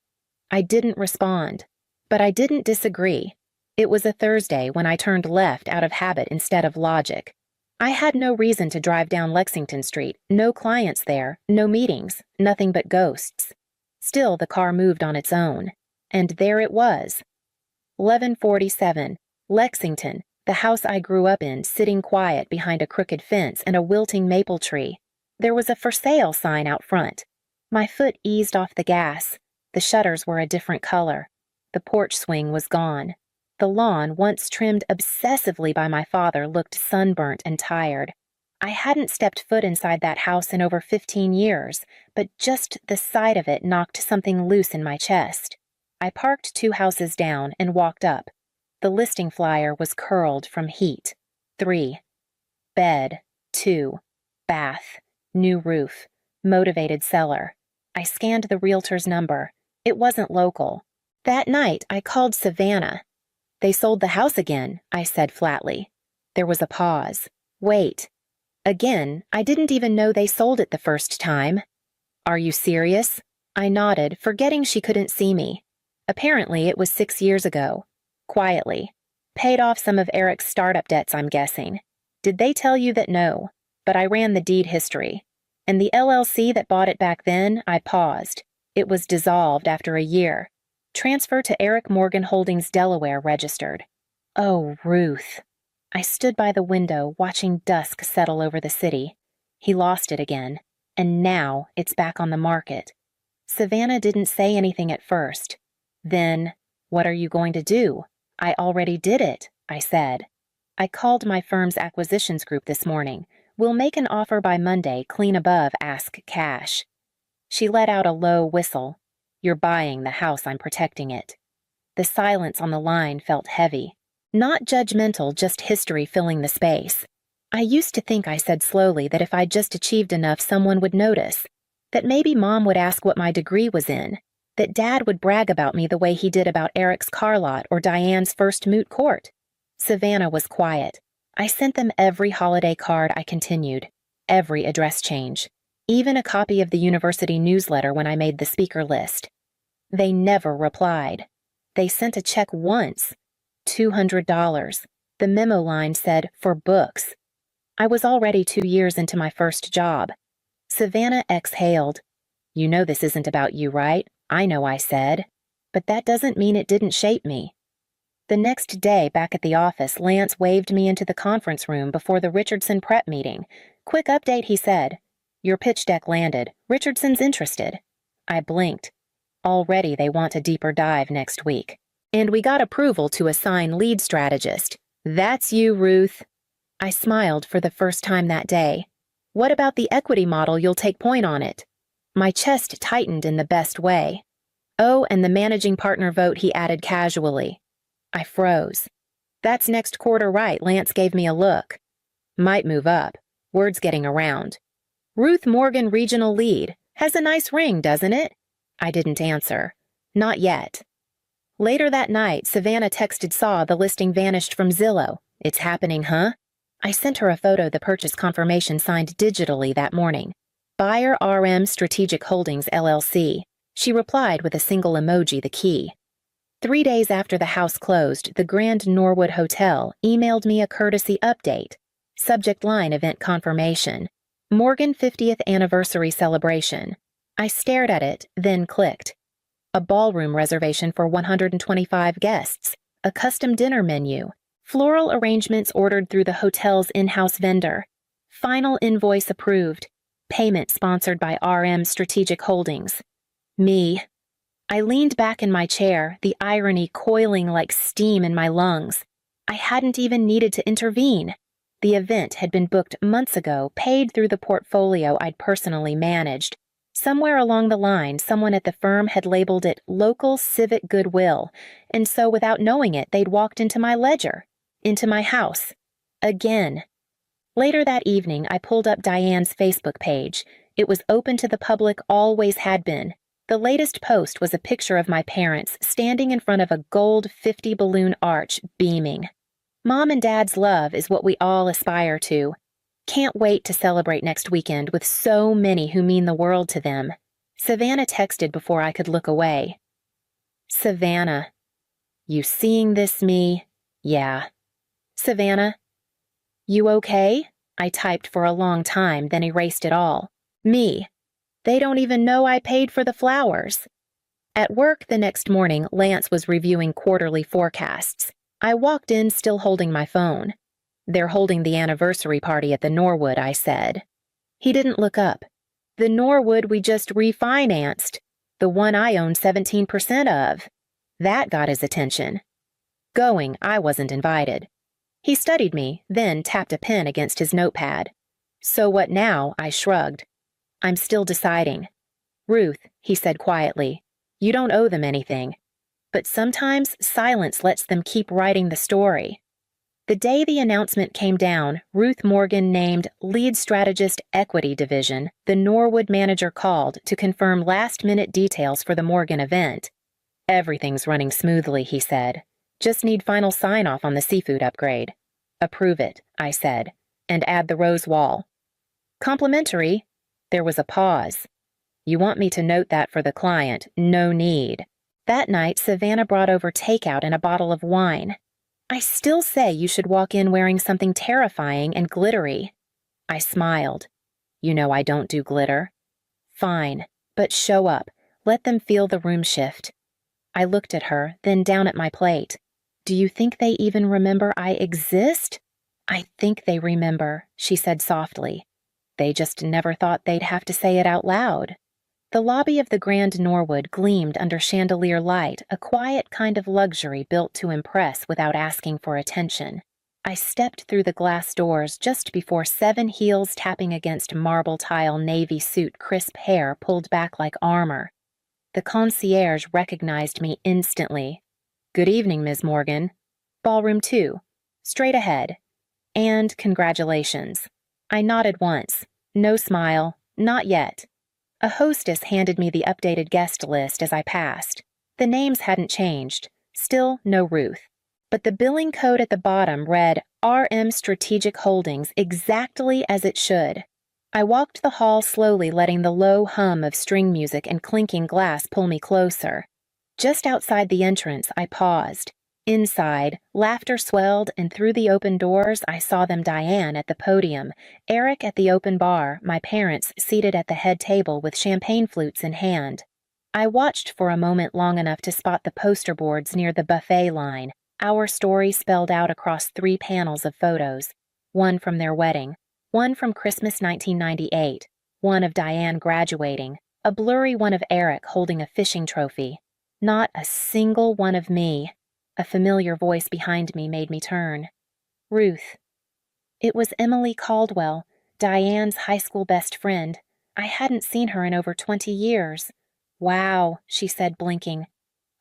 I didn't respond, but I didn't disagree. It was a Thursday when I turned left out of habit instead of logic. I had no reason to drive down Lexington Street, no clients there, no meetings, nothing but ghosts. Still, the car moved on its own. And there it was. 1147, Lexington, the house I grew up in, sitting quiet behind a crooked fence and a wilting maple tree. There was a for sale sign out front. My foot eased off the gas. The shutters were a different color. The porch swing was gone. The lawn, once trimmed obsessively by my father, looked sunburnt and tired. I hadn't stepped foot inside that house in over 15 years, but just the sight of it knocked something loose in my chest. I parked 2 houses down and walked up. The listing flyer was curled from heat. 3. Bed. 2. Bath. New roof. Motivated seller. I scanned the realtor's number. It wasn't local. That night, I called Savannah. They sold the house again, I said flatly. There was a pause. Wait. Again, I didn't even know they sold it the first time. Are you serious? I nodded, forgetting she couldn't see me. Apparently, it was 6 years ago. Quietly. Paid off some of Eric's startup debts, I'm guessing. Did they tell you that? No? But I ran the deed history. And the LLC that bought it back then, I paused. It was dissolved after a year. Transfer to Eric Morgan Holdings Delaware registered. Oh, Ruth. I stood by the window, watching dusk settle over the city. He lost it again. And now it's back on the market. Savannah didn't say anything at first. Then, what are you going to do? I already did it, I said. I called my firm's acquisitions group this morning. We'll make an offer by Monday, clean above ask cash. She let out a low whistle. You're buying the house, I'm protecting it. The silence on the line felt heavy. Not judgmental, just history filling the space. I used to think, I said slowly, that if I just achieved enough, someone would notice. That maybe Mom would ask what my degree was in. That Dad would brag about me the way he did about Eric's car lot or Diane's first moot court. Savannah was quiet. I sent them every holiday card, I continued. Every address change. Even a copy of the university newsletter when I made the speaker list. They never replied. They sent a check once. $200. The memo line said, for books. I was already 2 years into my first job. Savannah exhaled. You know this isn't about you, right? I know, I said. But that doesn't mean it didn't shape me. The next day, back at the office, Lance waved me into the conference room before the Richardson prep meeting. Quick update, he said. Your pitch deck landed. Richardson's interested. I blinked. Already they want a deeper dive next week. And we got approval to assign lead strategist. That's you, Ruth. I smiled for the first time that day. What about the equity model? You'll take point on it. My chest tightened in the best way. Oh, and the managing partner vote, he added casually. I froze. That's next quarter right. Lance gave me a look. Might move up. Word's getting around. Ruth Morgan regional lead. Has a nice ring, doesn't it? I didn't answer. Not yet. Later that night, Savannah texted Saw the listing vanished from Zillow. It's happening, huh? I sent her a photo the purchase confirmation signed digitally that morning. Buyer RM Strategic Holdings, LLC. She replied with a single emoji, the key. 3 days after the house closed, the Grand Norwood Hotel emailed me a courtesy update. Subject line event confirmation. Morgan 50th anniversary celebration. I stared at it, then clicked. A ballroom reservation for 125 guests, a custom dinner menu, floral arrangements ordered through the hotel's in-house vendor, final invoice approved, payment sponsored by RM Strategic Holdings. Me. I leaned back in my chair, the irony coiling like steam in my lungs. I hadn't even needed to intervene. The event had been booked months ago, paid through the portfolio I'd personally managed. Somewhere along the line, someone at the firm had labeled it local civic goodwill, and so without knowing it, they'd walked into my ledger, into my house. Again. Later that evening, I pulled up Diane's Facebook page. It was open to the public, always had been. The latest post was a picture of my parents standing in front of a gold 50 balloon arch, beaming. Mom and Dad's love is what we all aspire to. Can't wait to celebrate next weekend with so many who mean the world to them. Savannah texted before I could look away. Savannah. You seeing this, me? Yeah. Savannah. You okay? I typed for a long time, then erased it all. Me. They don't even know I paid for the flowers. At work the next morning, Lance was reviewing quarterly forecasts. I walked in still holding my phone. They're holding the anniversary party at the Norwood, I said. He didn't look up. The Norwood we just refinanced. The one I own 17% of. That got his attention. Going, I wasn't invited. He studied me, then tapped a pen against his notepad. So what now? I shrugged. I'm still deciding. Ruth, he said quietly, you don't owe them anything. But sometimes silence lets them keep writing the story. The day the announcement came down, Ruth Morgan named Lead Strategist Equity Division, the Norwood manager called to confirm last-minute details for the Morgan event. Everything's running smoothly, he said. Just need final sign-off on the seafood upgrade. Approve it, I said, and add the rose wall. Complimentary. There was a pause. You want me to note that for the client? No need. That night, Savannah brought over takeout and a bottle of wine. I still say you should walk in wearing something terrifying and glittery. I smiled. You know I don't do glitter. Fine, but show up. Let them feel the room shift. I looked at her, then down at my plate. Do you think they even remember I exist? I think they remember, she said softly. They just never thought they'd have to say it out loud. The lobby of the Grand Norwood gleamed under chandelier light, a quiet kind of luxury built to impress without asking for attention. I stepped through the glass doors just before 7 heels tapping against marble tile navy suit crisp hair pulled back like armor. The concierge recognized me instantly. Good evening, Ms. Morgan. Ballroom 2. Straight ahead. And congratulations. I nodded once. No smile. Not yet. A hostess handed me the updated guest list as I passed. The names hadn't changed. Still no Ruth. But the billing code at the bottom read RM Strategic Holdings exactly as it should. I walked the hall slowly, letting the low hum of string music and clinking glass pull me closer. Just outside the entrance, I paused. Inside, laughter swelled, and through the open doors, I saw them Diane at the podium, Eric at the open bar, my parents seated at the head table with champagne flutes in hand. I watched for a moment long enough to spot the poster boards near the buffet line, our story spelled out across 3 panels of photos. One from their wedding, one from Christmas 1998, one of Diane graduating, a blurry one of Eric holding a fishing trophy. Not a single one of me. A familiar voice behind me made me turn. Ruth. It was Emily Caldwell, Diane's high school best friend. I hadn't seen her in over 20 years. Wow, she said, blinking.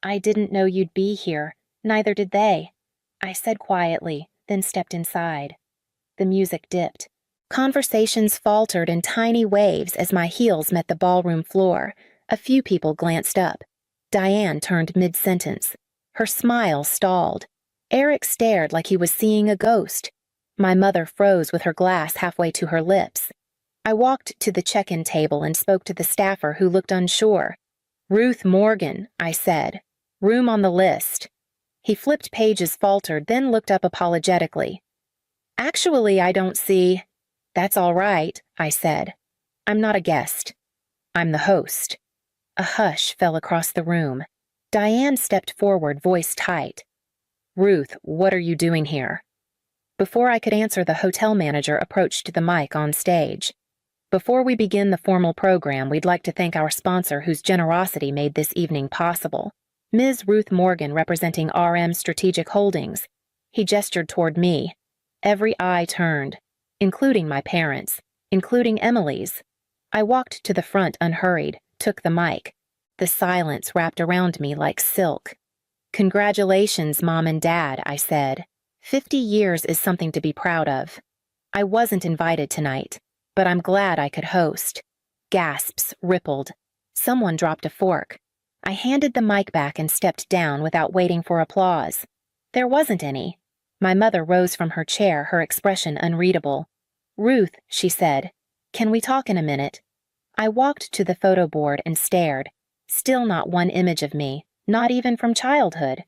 I didn't know you'd be here. Neither did they. I said quietly, then stepped inside. The music dipped. Conversations faltered in tiny waves as my heels met the ballroom floor. A few people glanced up. Diane turned mid-sentence. Her smile stalled. Eric stared like he was seeing a ghost. My mother froze with her glass halfway to her lips. I walked to the check-in table and spoke to the staffer who looked unsure. "Ruth Morgan," I said. "Room on the list." He flipped pages, faltered, then looked up apologetically. "Actually, I don't see—" "That's all right," I said. "I'm not a guest. I'm the host." A hush fell across the room. Diane stepped forward, voice tight. "Ruth, what are you doing here?" Before I could answer, the hotel manager approached the mic on stage. "Before we begin the formal program, we'd like to thank our sponsor whose generosity made this evening possible. Ms. Ruth Morgan, representing RM Strategic Holdings." He gestured toward me. Every eye turned, including my parents, including Emily's. I walked to the front unhurried, took the mic. The silence wrapped around me like silk. "Congratulations, Mom and Dad," I said. 50 years is something to be proud of. I wasn't invited tonight, but I'm glad I could host. Gasps rippled. Someone dropped a fork. I handed the mic back and stepped down without waiting for applause. There wasn't any. My mother rose from her chair, her expression unreadable. "Ruth," she said, "can we talk in a minute?" I walked to the photo board and stared. Still not one image of me, not even from childhood.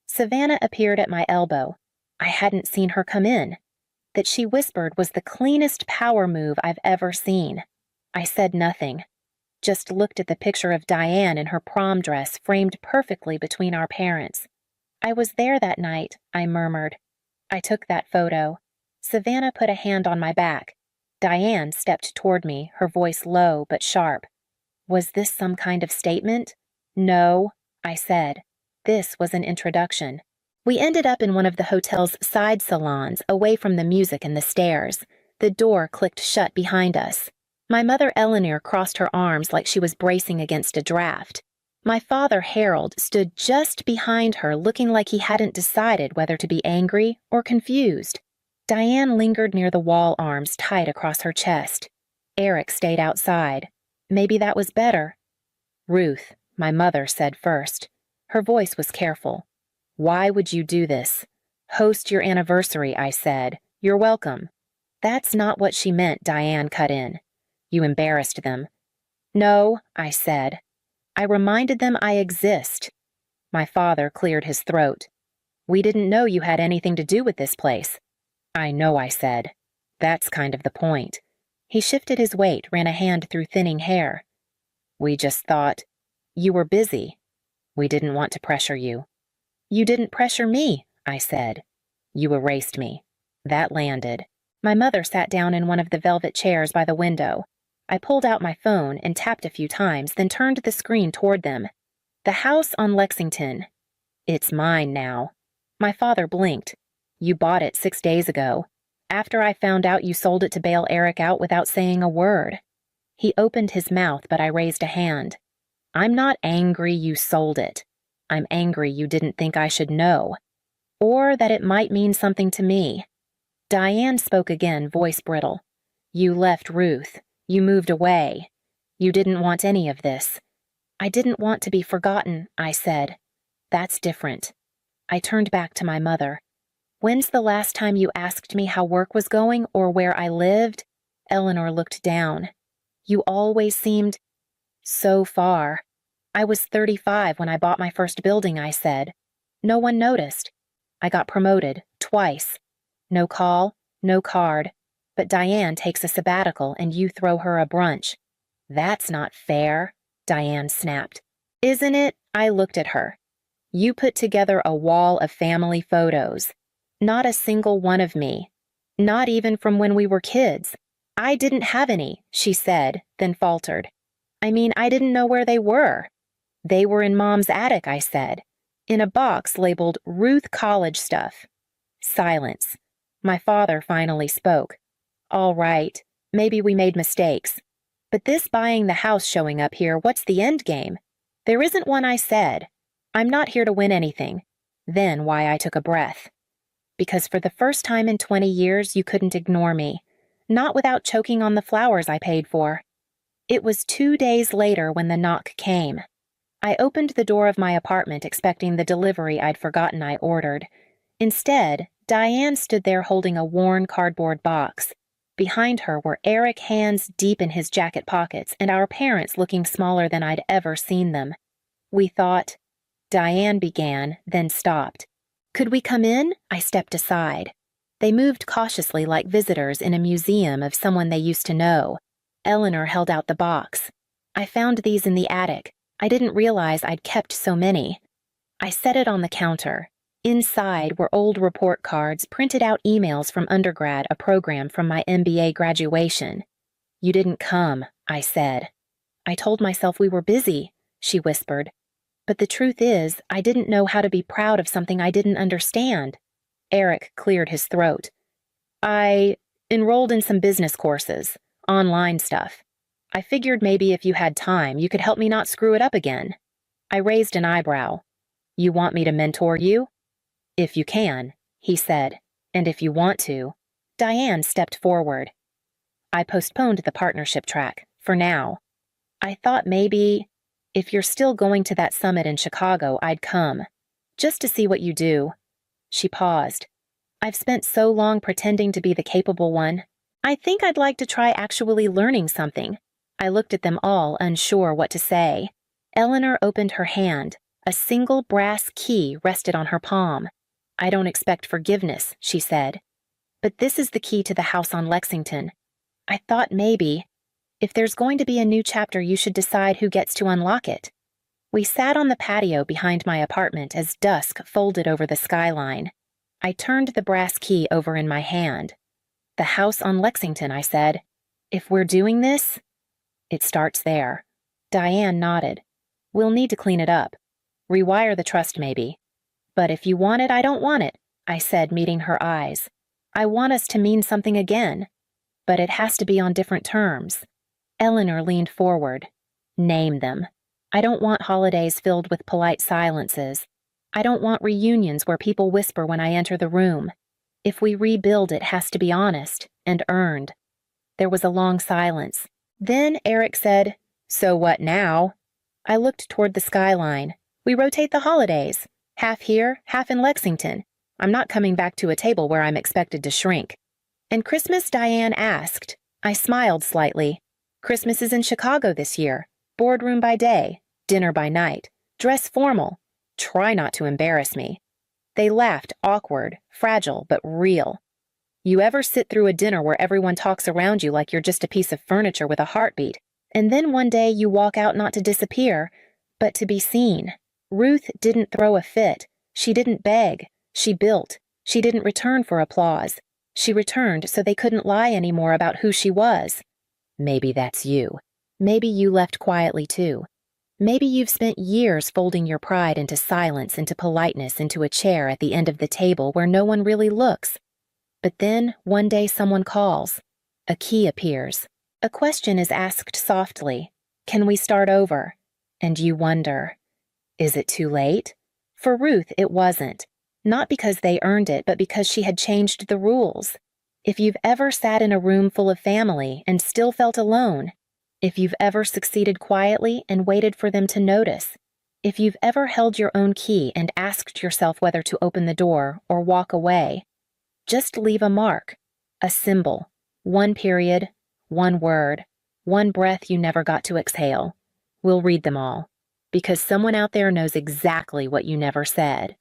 Savannah appeared at my elbow. I hadn't seen her come in. That she whispered was the cleanest power move I've ever seen. I said nothing. Just looked at the picture of Diane in her prom dress framed perfectly between our parents. "I was there that night," I murmured. I took that photo. Savannah put a hand on my back. Diane stepped toward me, her voice low but sharp. Was this some kind of statement? "No," I said. This was an introduction. We ended up in one of the hotel's side salons, away from the music and the stairs. The door clicked shut behind us. My mother Eleanor crossed her arms like she was bracing against a draft. My father Harold stood just behind her, looking like he hadn't decided whether to be angry or confused. Diane lingered near the wall, arms tight across her chest. Eric stayed outside. Maybe that was better. "Ruth," my mother said first. Her voice was careful. "Why would you do this?" "Host your anniversary," I said. "You're welcome." "That's not what she meant," Diane cut in. "You embarrassed them." "No," I said. "I reminded them I exist." My father cleared his throat. "We didn't know you had anything to do with this place." "I know," I said. "That's kind of the point." He shifted his weight, ran a hand through thinning hair. "We just thought you were busy. We didn't want to pressure you." "You didn't pressure me," I said. "You erased me." That landed. My mother sat down in one of the velvet chairs by the window. I pulled out my phone and tapped a few times, then turned the screen toward them. "The house on Lexington. It's mine now." My father blinked. "You bought it 6 days ago, after I found out you sold it to bail Eric out without saying a word." He opened his mouth, but I raised a hand. "I'm not angry you sold it. I'm angry you didn't think I should know, or that it might mean something to me." Diane spoke again, voice brittle. "You left Ruth. You moved away. You didn't want any of this." "I didn't want to be forgotten," I said. "That's different." I turned back to my mother. "When's the last time you asked me how work was going or where I lived?" Eleanor looked down. "You always seemed so far." "I was 35 when I bought my first building," I said. "No one noticed. I got promoted, twice. No call, no card. But Diane takes a sabbatical and you throw her a brunch." "That's not fair," Diane snapped. "Isn't it?" I looked at her. "You put together a wall of family photos. Not a single one of me. Not even from when we were kids." "I didn't have any," she said, then faltered. "I mean, I didn't know where they were." "They were in Mom's attic," I said, "in a box labeled Ruth College Stuff." Silence. My father finally spoke. "All right, maybe we made mistakes. But this buying the house showing up here, what's the end game?" "There isn't one," I said. "I'm not here to win anything." Then why I took a breath. because for the first time in 20 years you couldn't ignore me, not without choking on the flowers I paid for. It was 2 days later when the knock came. I opened the door of my apartment expecting the delivery I'd forgotten I ordered. Instead, Diane stood there holding a worn cardboard box. Behind her were Eric hands deep in his jacket pockets and our parents looking smaller than I'd ever seen them. We thought. Diane began, then stopped. Could we come in? I stepped aside. They moved cautiously like visitors in a museum of someone they used to know. Eleanor held out the box. I found these in the attic. I didn't realize I'd kept so many. I set it on the counter. Inside were old report cards, printed out emails from undergrad, a program from my MBA graduation. You didn't come, I said. I told myself we were busy, she whispered. But the truth is, I didn't know how to be proud of something I didn't understand. Eric cleared his throat. I enrolled in some business courses, online stuff. I figured maybe if you had time, you could help me not screw it up again. I raised an eyebrow. You want me to mentor you? If you can, he said, and if you want to. Diane stepped forward. I postponed the partnership track, for now. I thought maybe, if you're still going to that summit in Chicago, I'd come. Just to see what you do. She paused. I've spent so long pretending to be the capable one. I think I'd like to try actually learning something. I looked at them all, unsure what to say. Eleanor opened her hand. A single brass key rested on her palm. I don't expect forgiveness, she said. But this is the key to the house on Lexington. I thought maybe, if there's going to be a new chapter, you should decide who gets to unlock it. We sat on the patio behind my apartment as dusk folded over the skyline. I turned the brass key over in my hand. The house on Lexington, I said. If we're doing this, it starts there. Diane nodded. We'll need to clean it up. Rewire the trust, maybe. But if you want it, I don't want it, I said, meeting her eyes. I want us to mean something again. But it has to be on different terms. Eleanor leaned forward. Name them. I don't want holidays filled with polite silences. I don't want reunions where people whisper when I enter the room. If we rebuild, it has to be honest and earned. There was a long silence. Then Eric said, So what now? I looked toward the skyline. We rotate the holidays. Half here, half in Lexington. I'm not coming back to a table where I'm expected to shrink. And Christmas, Diane asked. I smiled slightly. Christmas is in Chicago this year. Boardroom by day, dinner by night. Dress formal. Try not to embarrass me. They laughed, awkward, fragile, but real. You ever sit through a dinner where everyone talks around you like you're just a piece of furniture with a heartbeat, and then one day you walk out not to disappear, but to be seen? Ruth didn't throw a fit. She didn't beg. She built. She didn't return for applause. She returned so they couldn't lie anymore about who she was. Maybe that's you. Maybe you left quietly too. Maybe you've spent years folding your pride into silence, into politeness, into a chair at the end of the table where no one really looks. But then, one day someone calls. A key appears. A question is asked softly. Can we start over? And you wonder, is it too late? For Ruth, it wasn't. Not because they earned it, but because she had changed the rules. If you've ever sat in a room full of family and still felt alone, if you've ever succeeded quietly and waited for them to notice, if you've ever held your own key and asked yourself whether to open the door or walk away, just leave a mark, a symbol, one period, one word, one breath you never got to exhale. We'll read them all, because someone out there knows exactly what you never said.